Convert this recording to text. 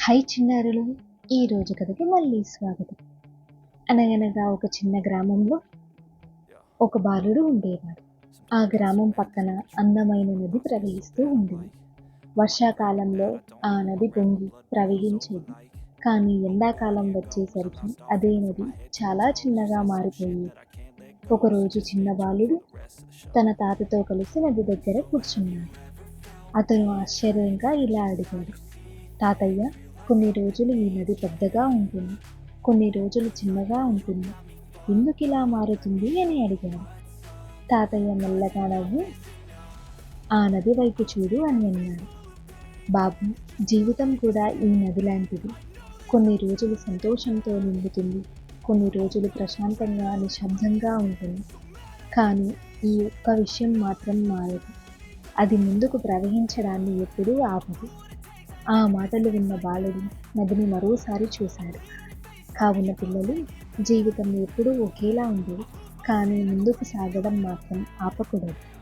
High చిన్నారులు, ఈ రోజు కథకి మళ్ళీ స్వాగతం. అనగనగా ఒక చిన్న గ్రామంలో ఒక బాలుడు ఉండేవాడు. ఆ గ్రామం పక్కన అందమైన నది ప్రవహిస్తూ ఉండేది. వర్షాకాలంలో ఆ నది పొంగి ప్రవహించేది. కానీ ఎండాకాలం వచ్చేసరికి అదే నది చాలా చిన్నగా మారిపోయేది. ఒకరోజు చిన్న బాలుడు తన తాతతో కలిసి నది దగ్గర కూర్చున్నాడు. అతను ఆశ్చర్యంగా ఇలా అడిగాడు, తాతయ్య, కొన్ని రోజులు ఈ నది పెద్దగా ఉంటుంది, కొన్ని రోజులు చిన్నగా ఉంటుంది, ఎందుకు ఇలా మారుతుంది అని అడిగాడు. తాతయ్య మెల్లగా నవ్వి, ఆ నది వైపు చూడు అని అన్నాడు. బాబు, జీవితం కూడా ఈ నది లాంటిది. కొన్ని రోజులు సంతోషంతో నిండుతుంది, కొన్ని రోజులు ప్రశాంతంగా నిశ్శబ్దంగా ఉంటుంది. కానీ ఈ ఒక్క విషయం మాత్రం మారదు, అది ముందుకు ప్రవహించడాన్ని ఎప్పుడూ ఆపదు. ఆ మాటలు విన్న బాలుడు నదిని మరోసారి చూశాడు. కావున పిల్లలు, జీవితం ఎప్పుడూ ఒకేలా ఉండదు, కానీ ముందుకు సాగడం మాత్రం ఆపకూడదు.